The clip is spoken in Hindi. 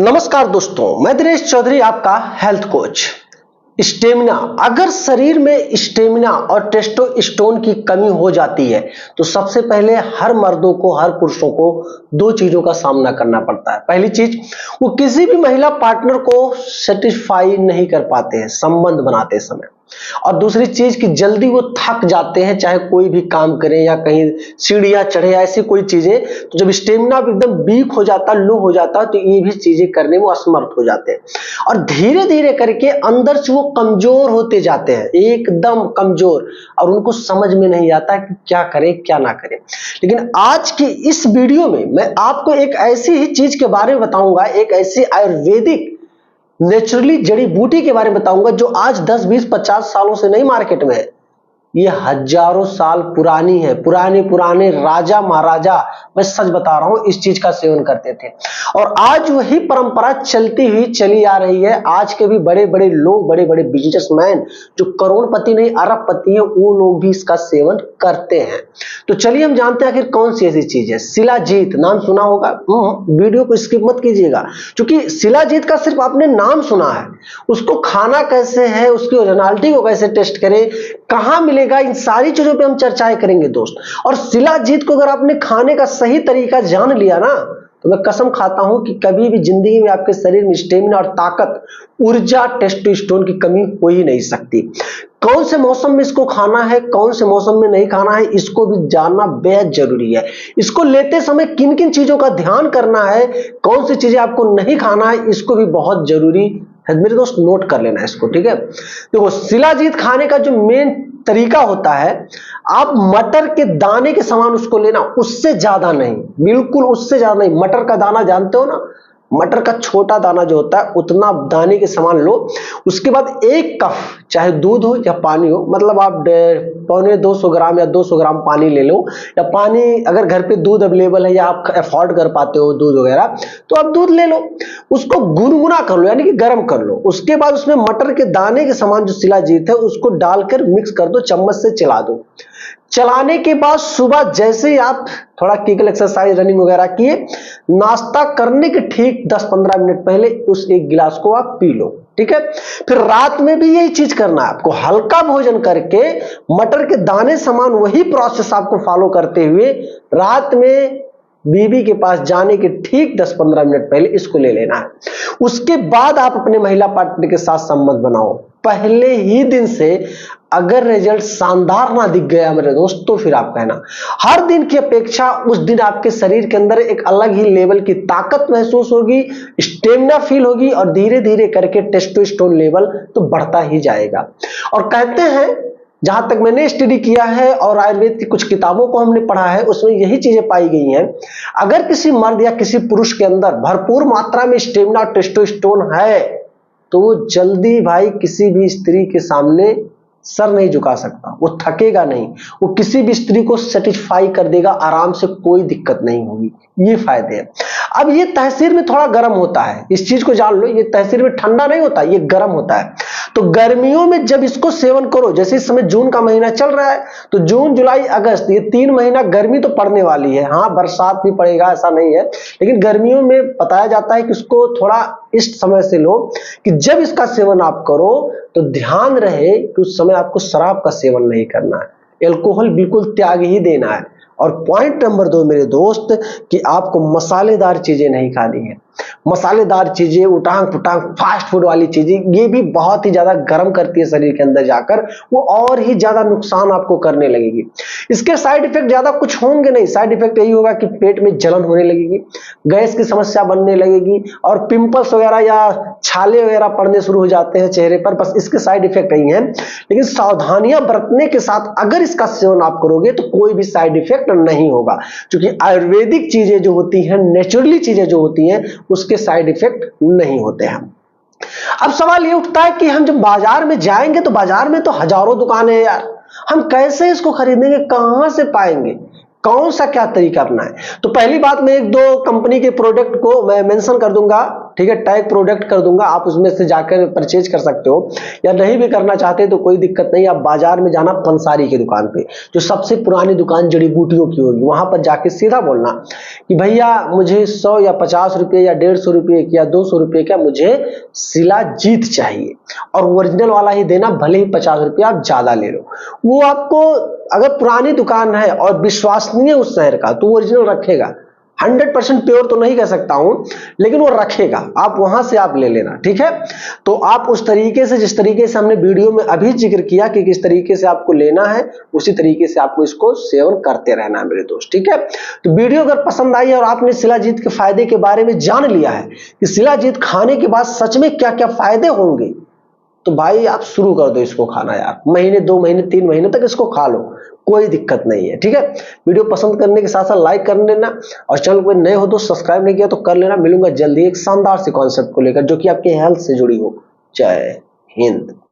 नमस्कार दोस्तों, मैं दिनेश चौधरी, आपका हेल्थ कोच। स्टेमिना, अगर शरीर में स्टेमिना और टेस्टोस्टेरोन की कमी हो जाती है तो सबसे पहले हर मर्दों को, हर पुरुषों को दो चीजों का सामना करना पड़ता है। पहली चीज, वो किसी भी महिला पार्टनर को सेटिस्फाई नहीं कर पाते हैं संबंध बनाते समय, और दूसरी चीज कि जल्दी वो थक जाते हैं, चाहे कोई भी काम करें या कहीं सीढ़ियां चढ़े, ऐसी कोई चीजें। तो जब स्टेमिना एकदम वीक हो जाता, लो हो जाता, तो ये भी चीजें करने में असमर्थ हो जाते हैं और धीरे धीरे करके अंदर से वो कमजोर होते जाते हैं, एकदम कमजोर, और उनको समझ में नहीं आता कि क्या करें क्या ना करें। लेकिन आज की इस वीडियो में मैं आपको एक ऐसी ही चीज के बारे में बताऊंगा, एक ऐसी आयुर्वेदिक नेचुरली जड़ी बूटी के बारे में बताऊंगा जो आज 10, 20, 50 सालों से नहीं मार्केट में है, ये हजारों साल पुरानी है। पुराने राजा महाराजा, मैं सच बता रहा हूं, इस चीज का सेवन करते थे और आज वही परंपरा चलती हुई चली आ रही है। आज के भी बड़े बड़े लोग, बड़े बड़े बिजनेसमैन जो करोड़पति नहीं अरबपति हैं, वो लोग भी इसका सेवन करते हैं। तो चलिए हम जानते हैं आखिर कौन सी ऐसी चीज है। शिलाजीत नाम सुना होगा, वीडियो को स्किप मत कीजिएगा, क्योंकि शिलाजीत का सिर्फ आपने नाम सुना है। उसको खाना कैसे है, उसकी ओरिजिनलिटी को कैसे टेस्ट करें, कहां मिलेगा, इन सारी चीजों पे हम चर्चाएं करेंगे दोस्त। और शिलाजीत को अगर आपने खाने का सही तरीका जान लिया ना, तो मैं कसम खाता हूं कि कभी भी जिंदगी में आपके शरीर में स्टेमिना और ताकत, ऊर्जा, टेस्टोस्टेरोन की कमी हो ही नहीं सकती। कौन से मौसम में इसको खाना है, कौन से मौसम में नहीं खाना है, इसको भी जानना बेहद जरूरी है। इसको लेते समय किन किन चीजों का ध्यान करना है, कौन सी चीजें आपको नहीं खाना है, इसको भी बहुत जरूरी है मेरे दोस्त, नोट कर लेना इसको, ठीक है। देखो, शिलाजीत खाने का जो मेन तरीका होता है, आप मटर के दाने के समान उसको लेना, उससे ज्यादा नहीं, बिल्कुल उससे ज्यादा नहीं। मटर का दाना जानते हो ना, मटर का छोटा दाना जो होता है उतना दाने के समान लो। उसके बाद 1 कप, चाहे दूध हो या पानी हो, मतलब आप 250 ग्राम या 200 ग्राम पानी ले लो, या पानी अगर घर पे दूध अवेलेबल है या आप अफोर्ड कर पाते हो दूध वगैरह, तो आप दूध ले लो, उसको गुनगुना कर लो, यानी कि गर्म कर लो। उसके बाद उसमें मटर के दाने के समान जो शिलाजीत है उसको डालकर मिक्स कर दो, चम्मच से चला दो। चलाने के बाद सुबह जैसे ही आप थोड़ा कीगल एक्सरसाइज, रनिंग वगैरह किए, नाश्ता करने के ठीक 10-15 मिनट पहले उस 1 गिलास को आप पी लो, ठीक है। फिर रात में भी यही चीज करना है आपको, हल्का भोजन करके मटर के दाने समान वही प्रोसेस आपको फॉलो करते हुए रात में बीबी के पास जाने के ठीक 10-15 मिनट पहले इसको ले लेना है। उसके बाद आप अपने महिला पार्टनर के साथ संबंध बनाओ। पहले ही दिन से अगर रिजल्ट शानदार ना दिख गया मेरे दोस्त, तो फिर आप कहना। हर दिन की अपेक्षा उस दिन आपके शरीर के अंदर एक अलग ही लेवल की ताकत महसूस होगी, स्टेमिना फील होगी, और धीरे धीरे करके टेस्टोस्टेरोन लेवल तो बढ़ता ही जाएगा। और कहते हैं, जहां तक मैंने स्टडी किया है और आयुर्वेद की कुछ किताबों को हमने पढ़ा है, उसमें यही चीजें पाई गई हैं, अगर किसी मर्द या किसी पुरुष के अंदर भरपूर मात्रा में स्टेमिना और टेस्टोस्टेरोन है तो वो जल्दी भाई किसी भी स्त्री के सामने सर नहीं झुका सकता, वो थकेगा नहीं, वो किसी भी स्त्री को सेटिस्फाई कर देगा आराम से, कोई दिक्कत नहीं होगी। ये फायदे हैं। अब ये तहसीर में थोड़ा गर्म होता है, इस चीज को जान लो, ये तहसीर में ठंडा नहीं होता, ये गर्म होता है। तो गर्मियों में जब इसको सेवन करो, जैसे इस समय जून का महीना चल रहा है, तो जून, जुलाई, अगस्त, ये 3 महीना गर्मी तो पड़ने वाली है। हाँ, बरसात भी पड़ेगा, ऐसा नहीं है, लेकिन गर्मियों में बताया जाता है कि उसको थोड़ा इस समय से लो कि जब इसका सेवन आप करो तो ध्यान रहे कि उस समय आपको शराब का सेवन नहीं करना है, अल्कोहल बिल्कुल त्याग ही देना है। और पॉइंट नंबर 2 मेरे दोस्त, कि आपको मसालेदार चीजें नहीं खानी है। मसालेदार चीजें, उटांग पुटांग फास्ट फूड वाली चीजें, ये भी बहुत ही ज्यादा गर्म करती है शरीर के अंदर जाकर, वो और ही ज्यादा नुकसान आपको करने लगेगी। इसके साइड इफेक्ट ज्यादा कुछ होंगे नहीं, साइड इफेक्ट यही होगा कि पेट में जलन होने लगेगी, गैस की समस्या बनने लगेगी, और पिंपल्स वगैरह या छाले वगैरह पड़ने शुरू हो जाते हैं चेहरे पर, बस इसके साइड इफेक्ट यही है। लेकिन सावधानियां बरतने के साथ अगर इसका सेवन आप करोगे तो कोई भी साइड इफेक्ट नहीं होगा, क्योंकि आयुर्वेदिक चीजें जो होती हैं, नेचुरली चीजें जो होती हैं, उसके साइड इफेक्ट नहीं होते हैं। अब सवाल ये उठता है कि हम जब बाजार में जाएंगे तो बाजार में तो हजारों दुकानें हैं यार, हम कैसे इसको खरीदेंगे, कहां से पाएंगे, कौन सा क्या तरीका अपनाएं। तो पहली बात, मैं 1-2 कंपनी के प्रोडक्ट को मैं मेंशन कर दूंगा, ठीक है, टैग प्रोडक्ट कर दूंगा, आप उसमें से जाकर परचेज कर सकते हो, या नहीं भी करना चाहते तो कोई दिक्कत नहीं। आप बाजार में जाना पंसारी की दुकान पे, जो सबसे पुरानी दुकान जड़ी बूटियों की होगी, वहां पर जाके सीधा बोलना कि भैया मुझे 100 या 50 रुपये या 150 रुपये या 200 रुपये का मुझे शिलाजीत चाहिए, और ओरिजिनल वाला ही देना, भले ही 50 रुपये आप ज्यादा ले लो। वो आपको, अगर पुरानी दुकान है और विश्वसनीय उस शहर का, तो ओरिजिनल रखेगा। 100% प्योर तो नहीं कह सकता हूं, लेकिन वो रखेगा, आप वहां से आप ले लेना, ठीक है। तो आप उस तरीके से, जिस तरीके से हमने वीडियो में अभी जिक्र किया कि किस तरीके से आपको लेना है, उसी तरीके से आपको इसको सेवन करते रहना है मेरे दोस्त, ठीक है। तो वीडियो अगर पसंद आई और आपने शिलाजीत के फायदे के बारे में जान लिया है कि शिलाजीत खाने के बाद सच में क्या क्या फायदे होंगे, तो भाई आप शुरू कर दो इसको खाना यार, महीने 2 महीने 3 महीने तक इसको खा लो, कोई दिक्कत नहीं है, ठीक है। वीडियो पसंद करने के साथ साथ लाइक कर लेना, और चैनल पर नए हो तो सब्सक्राइब नहीं किया तो कर लेना। मिलूंगा जल्दी एक शानदार से कॉन्सेप्ट को लेकर, जो कि आपके हेल्थ से जुड़ी हो। जय हिंद।